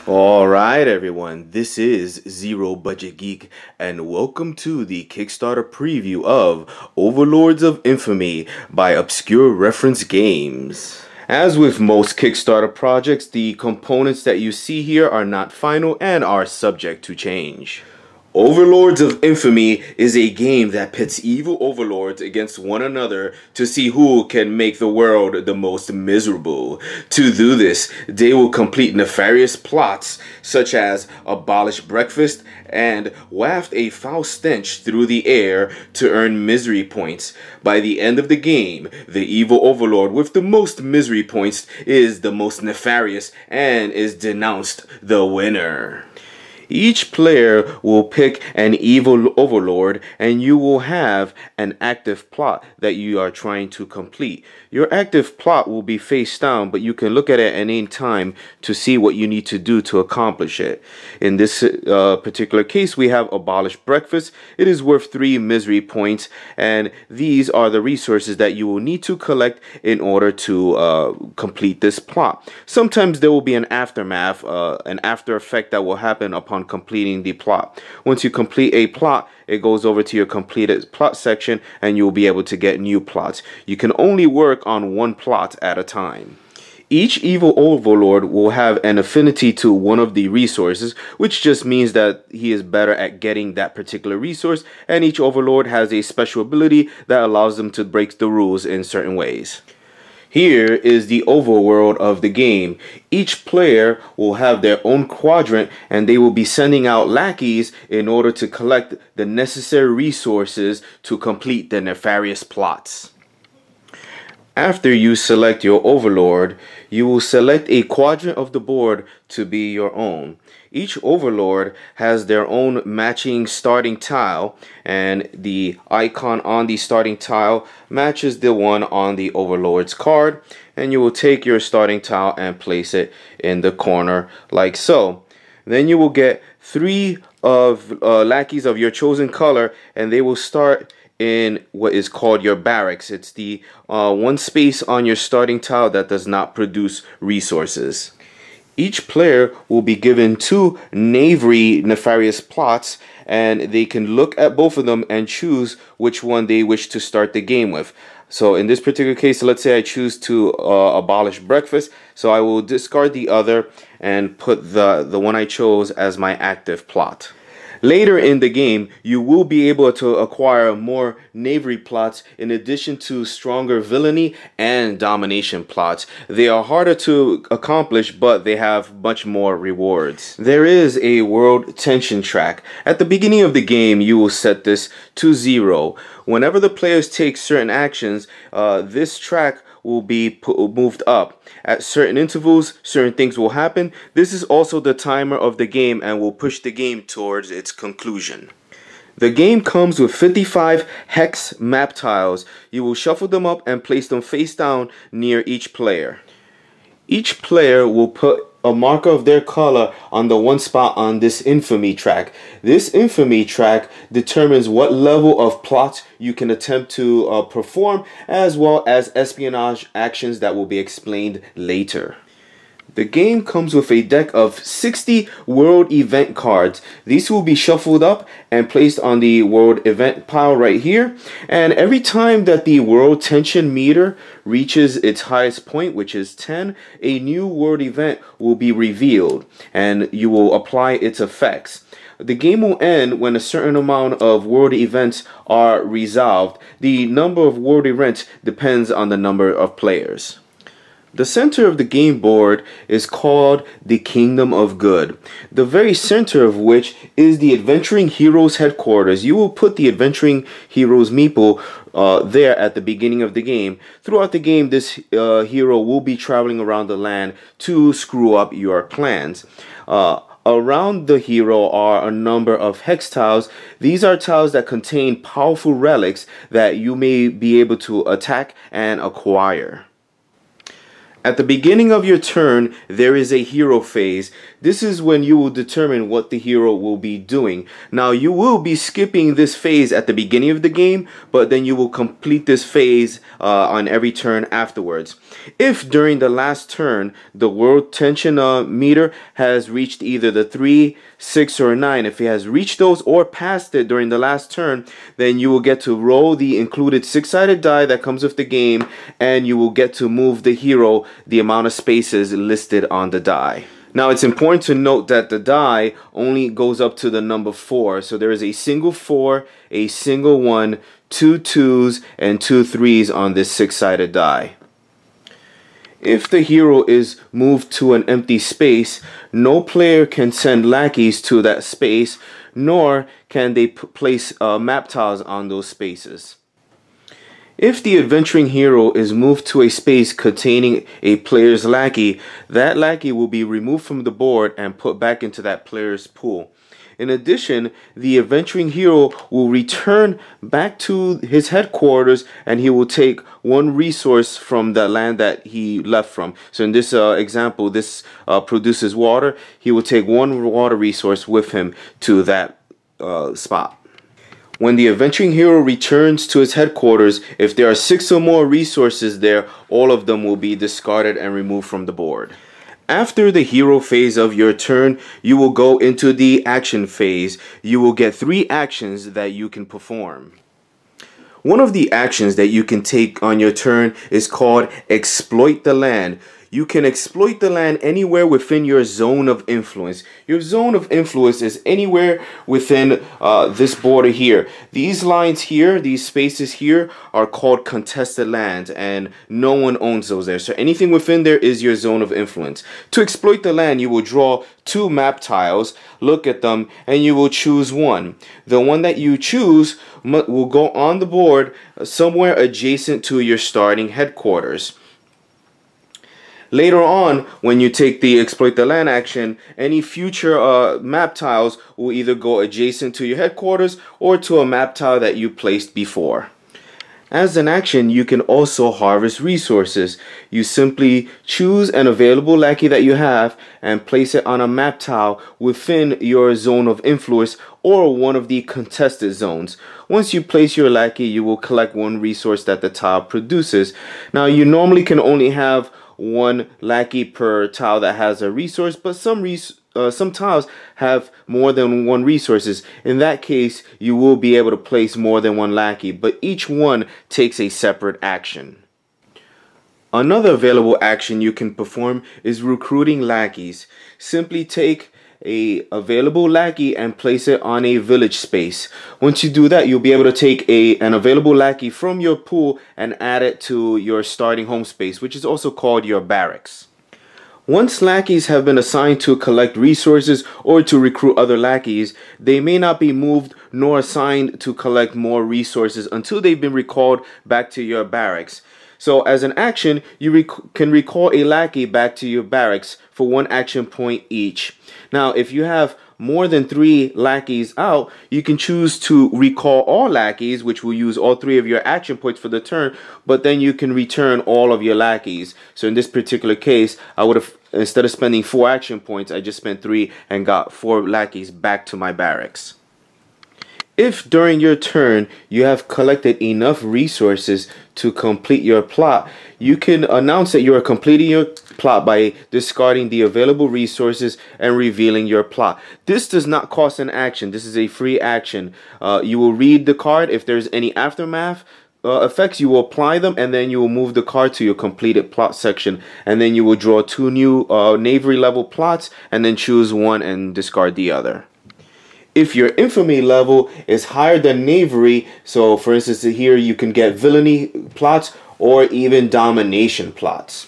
Alright everyone, this is Zero Budget Geek and welcome to the Kickstarter preview of Overlords of Infamy by Obscure Reference Games. As with most Kickstarter projects, the components that you see here are not final and are subject to change. Overlords of Infamy is a game that pits evil overlords against one another to see who can make the world the most miserable. To do this, they will complete nefarious plots such as abolish breakfast and waft a foul stench through the air to earn misery points. By the end of the game, the evil overlord with the most misery points is the most nefarious and is denounced the winner. Each player will pick an evil overlord and you will have an active plot that you are trying to complete. Your active plot will be face down, but you can look at it at any time to see what you need to do to accomplish it. In this particular case, we have abolish breakfast. It is worth 3 misery points, and these are the resources that you will need to collect in order to complete this plot. Sometimes there will be an aftermath, an after effect that will happen upon completing the plot. Once you complete a plot, it goes over to your completed plot section and you will be able to get new plots. You can only work on one plot at a time. Each evil overlord will have an affinity to one of the resources, which just means that he is better at getting that particular resource, and each overlord has a special ability that allows them to break the rules in certain ways. Here is the overworld of the game. Each player will have their own quadrant and they will be sending out lackeys in order to collect the necessary resources to complete the nefarious plots. After you select your overlord, you will select a quadrant of the board to be your own. Each overlord has their own matching starting tile, and the icon on the starting tile matches the one on the overlord's card, and you will take your starting tile and place it in the corner like so. Then you will get 3 of lackeys of your chosen color, and they will start in what is called your barracks. It's the one space on your starting tile that does not produce resources. Each player will be given 2 nefarious plots, and they can look at both of them and choose which one they wish to start the game with. So in this particular case, let's say I choose to abolish breakfast, so I will discard the other and put the one I chose as my active plot. Later in the game, you will be able to acquire more knavery plots in addition to stronger villainy and domination plots. They are harder to accomplish, but they have much more rewards. There is a world tension track. At the beginning of the game, you will set this to 0. Whenever the players take certain actions, this track will be moved up. At certain intervals, certain things will happen. This is also the timer of the game and will push the game towards its conclusion. The game comes with 55 hex map tiles. You will shuffle them up and place them face down near each player. Each player will put a marker of their color on the one spot on this infamy track. This infamy track determines what level of plot you can attempt to perform, as well as espionage actions that will be explained later. The game comes with a deck of 60 world event cards. These will be shuffled up and placed on the world event pile right here. And every time that the world tension meter reaches its highest point, which is 10, a new world event will be revealed and you will apply its effects. The game will end when a certain amount of world events are resolved. The number of world events depends on the number of players. The center of the game board is called the Kingdom of Good, the very center of which is the Adventuring Heroes headquarters. You will put the Adventuring Heroes meeple there at the beginning of the game. Throughout the game, this hero will be traveling around the land to screw up your plans. Around the hero are a number of hex tiles. These are tiles that contain powerful relics that you may be able to attack and acquire. At the beginning of your turn, there is a hero phase. This is when you will determine what the hero will be doing. Now, you will be skipping this phase at the beginning of the game, but then you will complete this phase on every turn afterwards. If during the last turn, the world tension meter has reached either the 3, 6, or 9, if it has reached those or passed it during the last turn, then you will get to roll the included 6-sided die that comes with the game, and you will get to move the hero the amount of spaces listed on the die. Now, it's important to note that the die only goes up to the number 4. So there is a single 4, a single 1, 2 2s, and 2 3s on this 6-sided die. If the hero is moved to an empty space, no player can send lackeys to that space, nor can they place map tiles on those spaces. If the adventuring hero is moved to a space containing a player's lackey, that lackey will be removed from the board and put back into that player's pool. In addition, the adventuring hero will return back to his headquarters, and he will take one resource from the land that he left from. So in this example, this produces water. He will take one water resource with him to that spot. When the adventuring hero returns to his headquarters, if there are 6 or more resources there, all of them will be discarded and removed from the board. After the hero phase of your turn, you will go into the action phase. You will get 3 actions that you can perform. One of the actions that you can take on your turn is called Exploit the Land. You can exploit the land anywhere within your zone of influence. Your zone of influence is anywhere within this border here. These lines here, these spaces here, are called contested lands, and no one owns those there. So anything within there is your zone of influence. To exploit the land, you will draw 2 map tiles, look at them, and you will choose one. The one that you choose will go on the board somewhere adjacent to your starting headquarters. Later on, when you take the exploit the land action, any future map tiles will either go adjacent to your headquarters or to a map tile that you placed before. As an action, you can also harvest resources. You simply choose an available lackey that you have and place it on a map tile within your zone of influence or one of the contested zones. Once you place your lackey, you will collect one resource that the tile produces. Now, you normally can only have one lackey per tile that has a resource, but some tiles have more than one resources. In that case, you will be able to place more than one lackey, but each one takes a separate action. Another available action you can perform is recruiting lackeys. Simply take a available lackey and place it on a village space. Once you do that, you'll be able to take an available lackey from your pool and add it to your starting home space, which is also called your barracks. Once lackeys have been assigned to collect resources or to recruit other lackeys, they may not be moved nor assigned to collect more resources until they've been recalled back to your barracks. So as an action, you can recall a lackey back to your barracks for 1 action point each. Now, if you have more than 3 lackeys out, you can choose to recall all lackeys, which will use all 3 of your action points for the turn, but then you can return all of your lackeys. So in this particular case, I would have, instead of spending 4 action points, I just spent 3 and got 4 lackeys back to my barracks. If during your turn you have collected enough resources to complete your plot, you can announce that you are completing your plot by discarding the available resources and revealing your plot. This does not cost an action. This is a free action. You will read the card. If there's any aftermath effects, you will apply them, and then you will move the card to your completed plot section, and then you will draw 2 new knavery level plots and then choose one and discard the other. If your infamy level is higher than knavery, so for instance here you can get villainy plots or even domination plots.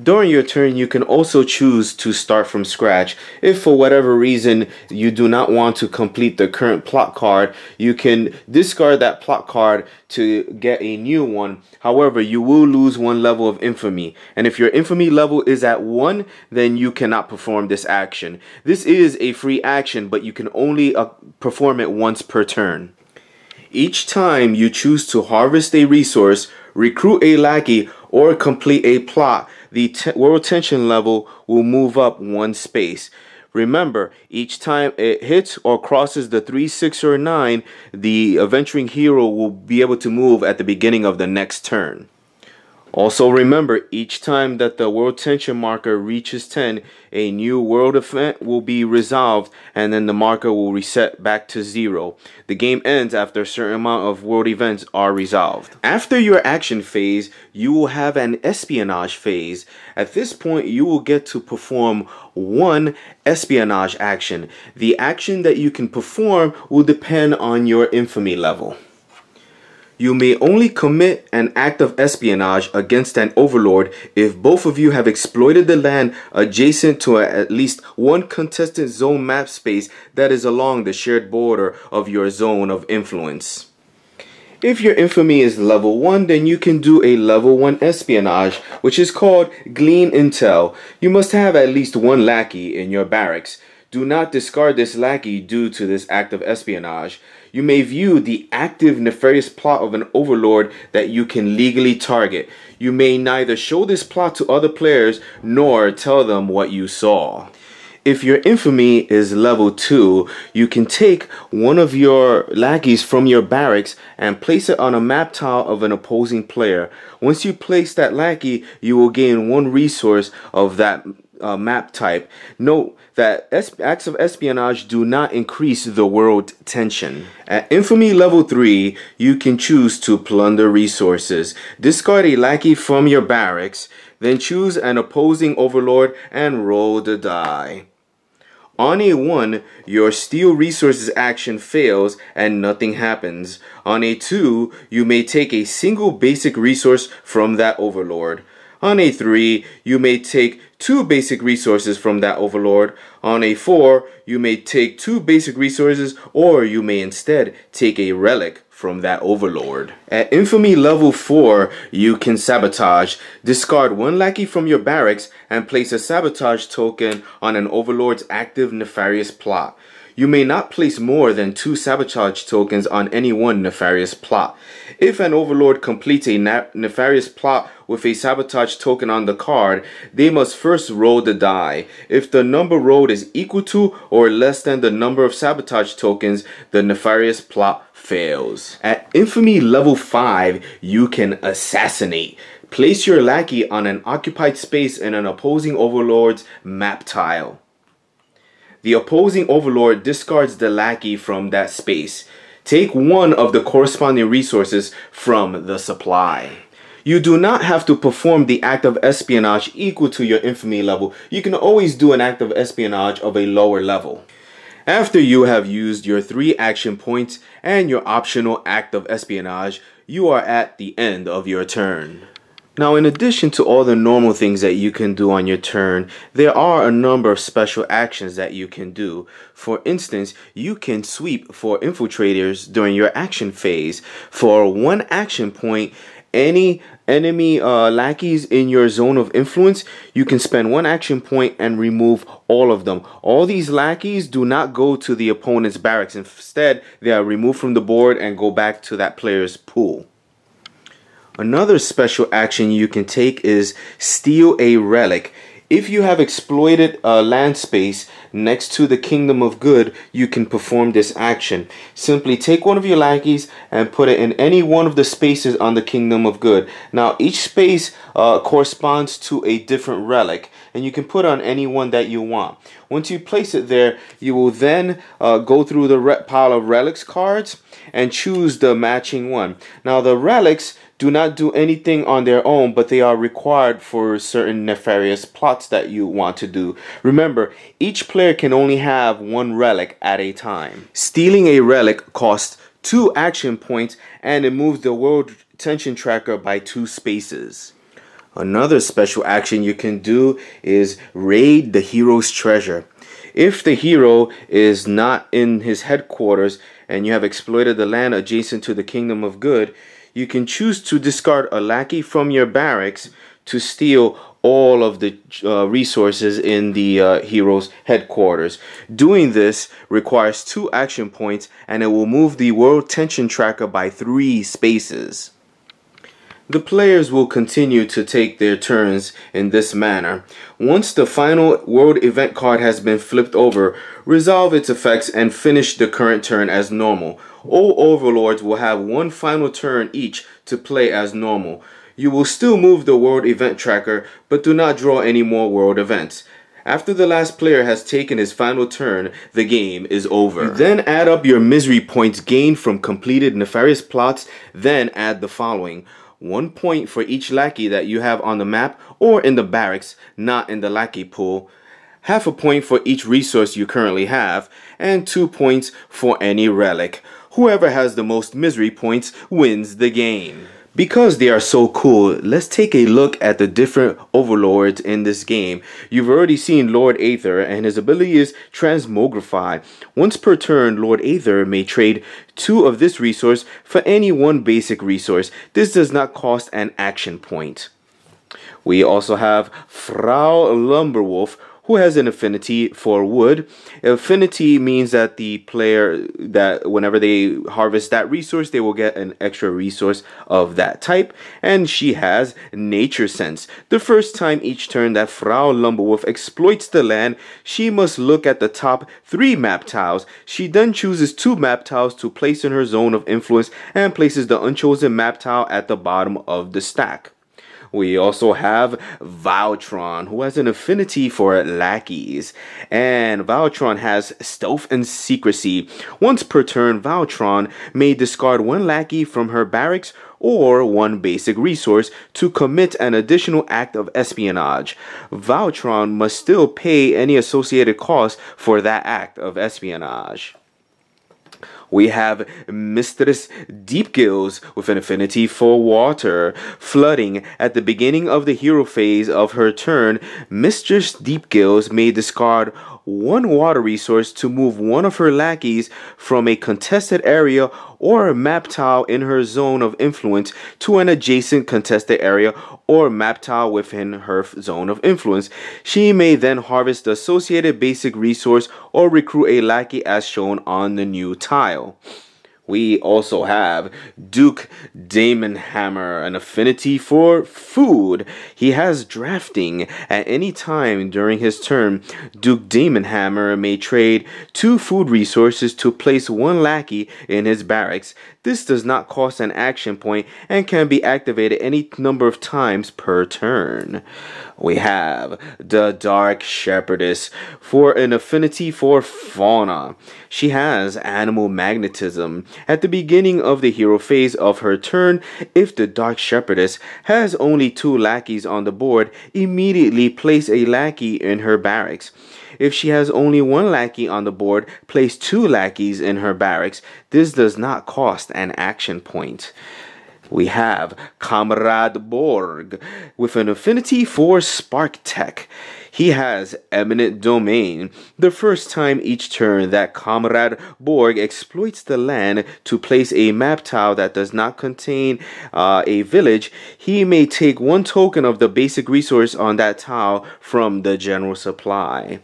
During your turn, you can also choose to start from scratch. If for whatever reason you do not want to complete the current plot card, you can discard that plot card to get a new one. However, you will lose 1 level of infamy. And if your infamy level is at 1, then you cannot perform this action. This is a free action, but you can only perform it once per turn. Each time you choose to harvest a resource, recruit a lackey, or complete a plot, the world tension level will move up 1 space. Remember, each time it hits or crosses the 3, 6, or 9, the adventuring hero will be able to move at the beginning of the next turn. Also remember, each time that the world tension marker reaches 10, a new world event will be resolved and then the marker will reset back to 0. The game ends after a certain amount of world events are resolved. After your action phase, you will have an espionage phase. At this point, you will get to perform 1 espionage action. The action that you can perform will depend on your infamy level. You may only commit an act of espionage against an overlord if both of you have exploited the land adjacent to at least 1 contested zone map space that is along the shared border of your zone of influence. If your infamy is level 1, then you can do a level 1 espionage, which is called Glean Intel. You must have at least 1 lackey in your barracks. Do not discard this lackey due to this act of espionage. You may view the active nefarious plot of an overlord that you can legally target. You may neither show this plot to other players nor tell them what you saw. If your infamy is level 2, you can take one of your lackeys from your barracks and place it on a map tile of an opposing player. Once you place that lackey, you will gain 1 resource of that map type. Note that acts of espionage do not increase the world tension. At infamy level 3, you can choose to plunder resources. Discard a lackey from your barracks, then choose an opposing overlord and roll the die. On a 1, your steal resources action fails and nothing happens. On a 2, you may take a single basic resource from that overlord. On a 3, you may take 2 basic resources from that overlord. On a 4, you may take 2 basic resources, or you may instead take a relic from that overlord. At infamy level 4, you can sabotage. Discard 1 lackey from your barracks and place a sabotage token on an overlord's active nefarious plot. You may not place more than 2 sabotage tokens on any one nefarious plot. If an overlord completes a nefarious plot with a sabotage token on the card, they must first roll the die. If the number rolled is equal to or less than the number of sabotage tokens, the nefarious plot fails. At infamy level 5, you can assassinate. Place your lackey on an occupied space in an opposing overlord's map tile. The opposing overlord discards the lackey from that space. Take 1 of the corresponding resources from the supply. You do not have to perform the act of espionage equal to your infamy level. You can always do an act of espionage of a lower level. After you have used your 3 action points and your optional act of espionage, you are at the end of your turn. Now, in addition to all the normal things that you can do on your turn, there are a number of special actions that you can do. For instance, you can sweep for infiltrators during your action phase. For 1 action point, any enemy lackeys in your zone of influence, you can spend 1 action point and remove all of them. All these lackeys do not go to the opponent's barracks. Instead, they are removed from the board and go back to that player's pool. Another special action you can take is steal a relic. If you have exploited a land space next to the Kingdom of Good, you can perform this action. Simply take one of your lackeys and put it in any one of the spaces on the Kingdom of Good. Now, each space corresponds to a different relic, and you can put on any one that you want. Once you place it there, you will then go through the pile of relics cards and choose the matching one. Now, the relics do not do anything on their own, but they are required for certain nefarious plots that you want to do. Remember, each player can only have 1 relic at a time. Stealing a relic costs 2 action points, and it moves the world tension tracker by 2 spaces. Another special action you can do is raid the hero's treasure. If the hero is not in his headquarters and you have exploited the land adjacent to the Kingdom of Good, you can choose to discard a lackey from your barracks to steal all of the resources in the hero's headquarters. Doing this requires 2 action points, and it will move the world tension tracker by 3 spaces. The players will continue to take their turns in this manner. Once the final world event card has been flipped over, resolve its effects and finish the current turn as normal. All overlords will have one final turn each to play as normal. You will still move the world event tracker, but do not draw any more world events. After the last player has taken his final turn, the game is over. You then add up your misery points gained from completed Nefarious Plots, then add the following. 1 point for each lackey that you have on the map or in the barracks, not in the lackey pool. Half a point for each resource you currently have, and 2 points for any relic. Whoever has the most misery points wins the game. Because they are so cool, let's take a look at the different overlords in this game. You've already seen Lord Aether, and his ability is Transmogrify. Once per turn, Lord Aether may trade 2 of this resource for any 1 basic resource. This does not cost an action point. We also have Frau Lumberwolf, who has an affinity for wood. Affinity means that the player, that whenever they harvest that resource, they will get an extra resource of that type. And she has nature sense. The first time each turn that Frau Lumberwolf exploits the land, she must look at the top 3 map tiles. She then chooses 2 map tiles to place in her zone of influence and places the unchosen map tile at the bottom of the stack. We also have Vautron, who has an affinity for lackeys. And Vautron has stealth and secrecy. Once per turn, Vautron may discard 1 lackey from her barracks or 1 basic resource to commit an additional act of espionage. Vautron must still pay any associated cost for that act of espionage. We have Mistress Deepgills with an affinity for water. Flooding. At the beginning of the hero phase of her turn, Mistress Deepgills may discard 1 water resource to move 1 of her lackeys from a contested area or a map tile in her zone of influence to an adjacent contested area or map tile within her zone of influence. She may then harvest the associated basic resource or recruit a lackey as shown on the new tile. We also have Duke Damonhammer, an affinity for food. He has drafting. At any time during his turn, Duke Damonhammer may trade 2 food resources to place 1 lackey in his barracks. This does not cost an action point and can be activated any number of times per turn. We have the Dark Shepherdess for an affinity for fauna. She has animal magnetism. At the beginning of the hero phase of her turn, if the Dark Shepherdess has only 2 lackeys on the board, immediately place a lackey in her barracks. If she has only 1 lackey on the board, place 2 lackeys in her barracks. This does not cost an action point. We have Comrade Borg with an affinity for Spark Tech. He has Eminent Domain. The first time each turn that Comrade Borg exploits the land to place a map tile that does not contain a village, he may take 1 token of the basic resource on that tile from the general supply.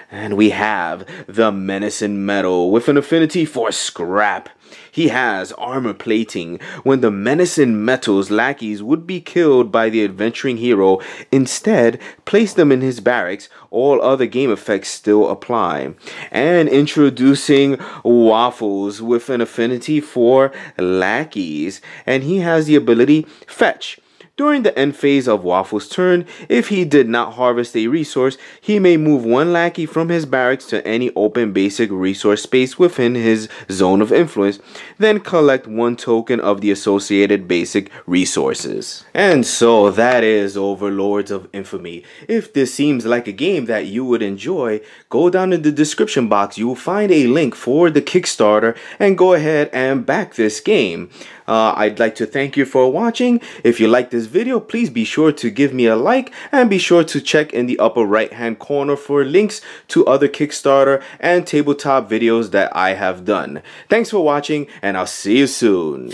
And we have the Menacing Metal with an affinity for scrap. He has armor plating. When the Menacing Metal's lackeys would be killed by the adventuring hero, instead place them in his barracks. All other game effects still apply. And introducing Waffles with an affinity for lackeys. And he has the ability Fetch. During the end phase of Waffle's turn, if he did not harvest a resource, he may move 1 lackey from his barracks to any open basic resource space within his zone of influence, then collect 1 token of the associated basic resources. And so that is Overlords of Infamy. If this seems like a game that you would enjoy, go down in the description box. You will find a link for the Kickstarter and go ahead and back this game. I'd like to thank you for watching. If you like this video, please be sure to give me a like and be sure to check in the upper right hand corner for links to other Kickstarter and tabletop videos that I have done. Thanks for watching and I'll see you soon.